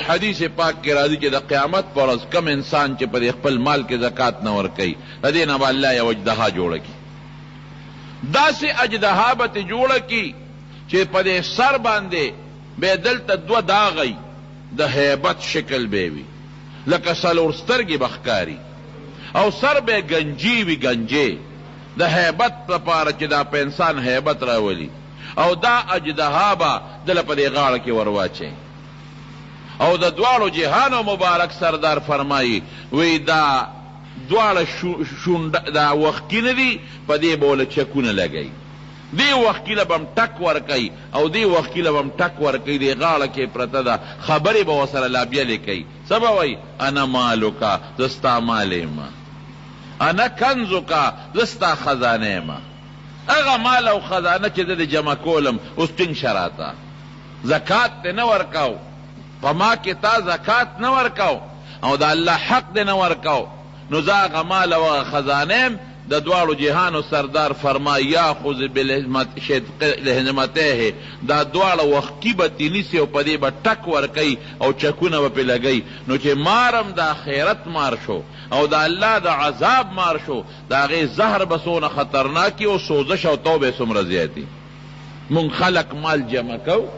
حدیث پاک کې راځي چې د قیامت پر ورځ کم انسان چې په خپل مال کې زکات نه ورکوي د دې نه به الله یو اجدها جوړه کړي. داسې اجدها به ترې جوړه کړي چې په دې سر باندې به دلته دوه داغی د هیبت شکل به وي لکه څلور سترګې به ښکاري او سر به گنجی وي گنجې د هیبت لپاره چې دا په انسان هیبت راولي او دا اجدها به دله په دې غاړه کې ورواچي او د دواړو جهانو مبارک سردار فرمایي وی دا دواړه دا وښکي نه دي په دې به وله چکونه لګوي دی وښکي له به هم ټک ورکوي او دی وښکي له به هم ټک ورکوي دې غاړه کې پرته ده خبرې به ورسره لابیلې کوي څه به وایي انا مالوکه زه ستا مال یم انا کنزوکه زه ستا خزانه یم هغه مال او خزانه چې زه د جمع کولم اوس ټینګ شراته زکات دې نه ورکو په ما کې تا زکات نه ورکو او د الله حق دې نه ورکو نو زه هغه مال او هغه خزانه یم د دواړو جهانو سردار فرمایي یاخذ بلهنمته دا دواړه وښکي به ترې نیسي او په دې به ټک ورکوي او چکونه به پرې لګوي نو چې مارم د آخرت مار شو او د الله د عذاب مار شو د هغې زهر به څونه خطرناکي او سوزش او تو به څومره زیاتي. مونږ خلق مال جمع کوو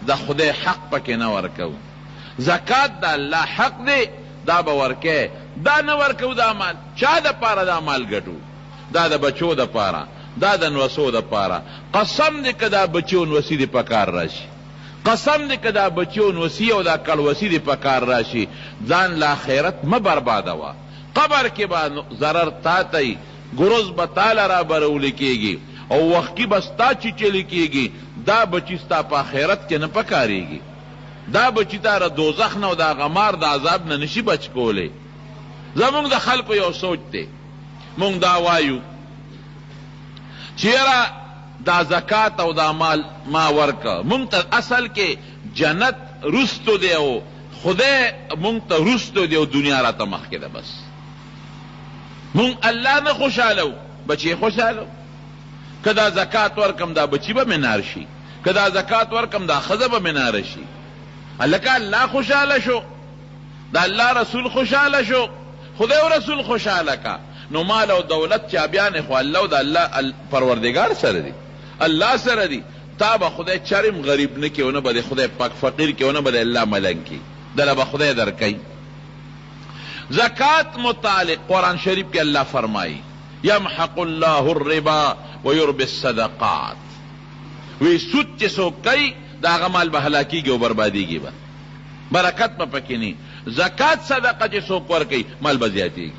د خدای حق پکې نه ورکوو. زکات د الله حق دی دا به ورکې دا نه ورکو دا مال چا د پاره دا مال ګټو دا د بچو د پاره دا د نوسو د پاره قسم دې که دا بچو نوسي دې په کار راشي قسم دې که دا بچو نوسي او دا کړوسي دې په کار راشي ځان له آخرت مه بربادوه قبر کې به ضرر تا ته ګروز به تاله را برولی کېږي او وښکي به ستا چیچلی کېږي دا بچي ستا په آخرت کې نه پکارېږي دا بچی تا را دوزخ نه او دا غمار د عذاب نه نشي بچ کولی. زمونږ د خلکو یو سوچ دی مونږ دا وایو چیرې دا زکات او دا مال ما ورکه مونږ ته اصل کې جنت رستو دی او خدای مونږ ته رستو دی او دنیا راته مخکې ده بس مونږ الله نه خوشحاله بچی خوشحاله که دا زکات ورکم دا بچی به منار شي که دا زکات ورکم دا ښځه به مناره شي هلکه الله خوشحاله شو د الله رسول خوشحاله شو خدای او رسول خوشحاله کا نو مال او دولت چا بیان خو الله او د الله پروردگار سره دی الله سره دی تا به خدای چرم غریب نه کې او نه به د خدای پاک فقیر کې او نه به د الله ملنګ کې دله به خدای درکوي. زکات متعلق قرآن شریف کې الله فرمایي یمحق الله الربا ویربی الصدقات وی سود چې څوک کوي دا هغه مال به هلاکیږي او بربادیږي به برکت به پکې نه زکات صدقه چې څوک ورکوي مال به زیاتېږي.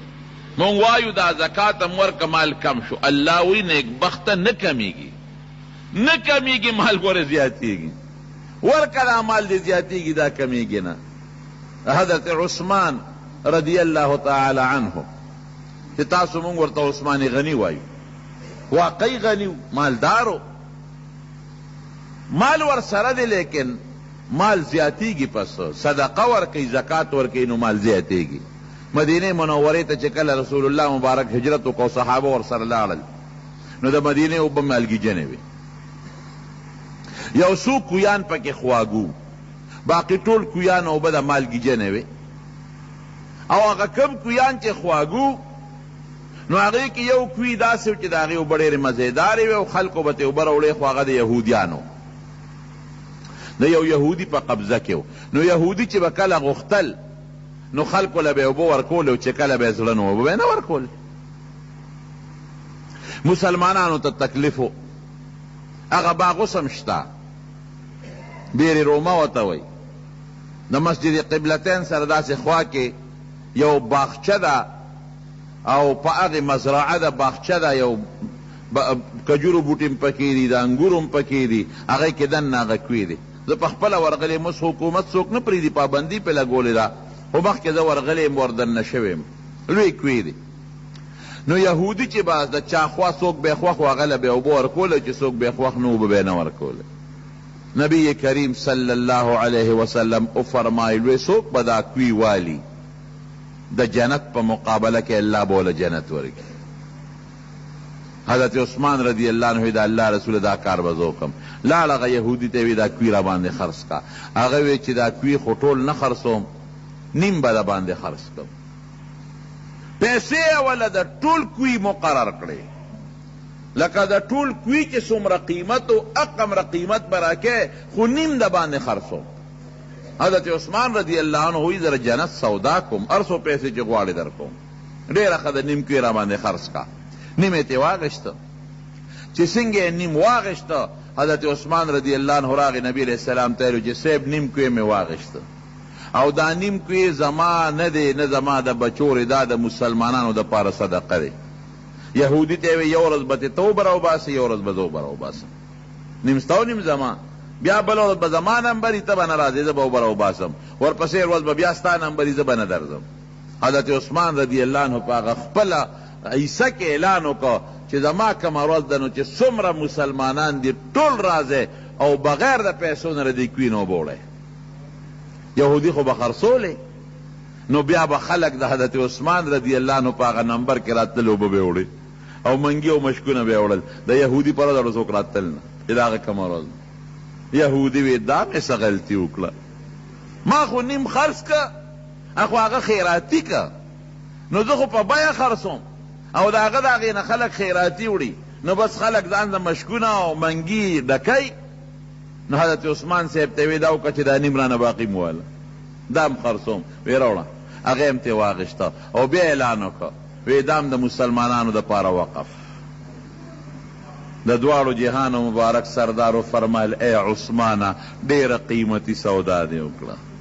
مونږ وایو دا زکات هم ورکه مال کم شو الله وی نیکبخته نه کمیږي نه کمیږي مال ګوره زیاتېږي ورکه دا مال دې زیاتېږي دا کمیږي نه. حضرت عثمان رضی الله تعالی عنه چې تاسو مونږ ورته عثمان غنی وایو واقعي غنی مالدارو مال ور سره دی لیکن مال زیاتیږي پس صدقه ورکوي زکات ورکوي نو مال زیاتیږي. مدینه منورې ته چې کله رسول الله مبارک هجرت وکړو صحابه ور سره لاړل نو د مدینې اوبه مالګیجنې وې یو څو کویان پکې خواږو باقي ټول کویان اوبه د مالګیجنې وې او هغه کم کویان چې خواږو نو هغې کې یو کوی داسې و چې د هغې اوبه ډېرې مزېدارې وې او خلکو به ترې اوبه راوړې خو هغه د یهودیانو د یو یهودي په قبضه کې و نو یهودي چې به کله غوښتل نو خلکو له به یې اوبه ورکول او چې کله به یې زړه نو اوبه به یې نه ورکول. مسلمانانو ته تکلیف و هغه باغ اوس هم شته بیر رومه ورته وایي د مسجد قبلتین سره داسې خوا کې یو باغچه ده او په هغې مزرعه ده باغچه ده یو کجورو بوټي هم پکې دي د انګورو هم پکې دي هغې کې دننه هغه کوي دي زه په خپله ورغلی مس حکومت څوک نه پرېږدي پابندي پې لګولې ده خو مخکې زه ورغلی یم وردننه شوی یم لوی کوی دي نو یهودي چې به د چا خوا څوک به یې خوښ و هغه له به یې اوبه ورکوله چې څوک به یې خوښ نه اوبه به یې نه ورکوله. نبی کریم صلی الله علیه وسلم وفرمایل څوک به دا کوی والی د جنت په مقابله کې الله به وله جنت ورکړي حضرت عثمان رضی اللہ عنہ دا اللہ رسول دا کار بزو کم لاړ هغه یهودي ته وی دا کوی را باندې خرڅ کا هغه وی چې دا کوی خو ټول نه خرڅوم نیم به دا باندې خرڅ کم پیسې اوله د ټول کوی مقرر کړې لکه د ټول کوی چې څومره قیمت او اقمره قیمت به راکې خو نیم د باندې خرڅوم حضرت عثمان رضی اللہ عنہ وی زره جنت سودا کوم ارسو پیسې چې غواړې در کوم ډېره ښه د نیم کوی را باندې خرڅ کا نیم یې ترې واغېسته چې څنګه یې نیم واغېسته حضرت عثمان رضی اللہ عنہ راغی نبی علیہ السلام ته چې صاحب نیم کوی مې واغېسته او دا نیم کوی زما نه دی نه زما د بچو دا د مسلمانانو دپاره صدقه دی یهودي ته وی یو ورځ به ته تو به راوباسې یو ورځ به زه به راوباسم نیم ستا او نیم زما بیا بله ورځ به زما نمبري ته به نه راځې زه به اوبه راوباسم ورپسې ورځ به بیا ستا نمبري زه به نه درځم حضرت عثمان رضی اللہ عنہ په هغه خپله عیسه کې اعلان وکړه چې زما کومه ورځ ده نو چې څومره مسلمانان دي ټول راځئ او بغیر د پیسو نه د دې کوی نه وبوړئ یهودي خو به خرڅولې نو بیا به خلک د حضرت عثمان رضی اللہ عنہ په هغه نمبر کې راتلل اوبه به وړي او منګي او مشکونه به وړل د یهودي په ورځ څوک راتلل نه چې د هغه کومه ورځ یهودي وی دا مې څه غلطي وکړه ما خو نیم خرڅ که خو هغه خیراتي که نو زه خو په بیه خرڅوم او د هغه د هغې نه خلک خیراتي وړي نو بس خلک ځان د مشکونه او منګي ډکوي نو حضرت عثمان صاحب ته وی دا وکړه چې دا نیم رانه باقي مو واله دا هم خرڅوم وی راوړه هغه هم ترې واغېسته او بیا اعلان وکړه وی دا هم د مسلمانانو دپاره وقف د دواړو جهانو مبارک سردارو فرمایل ای عثمانه ډېره قیمتي سودا دې وکړه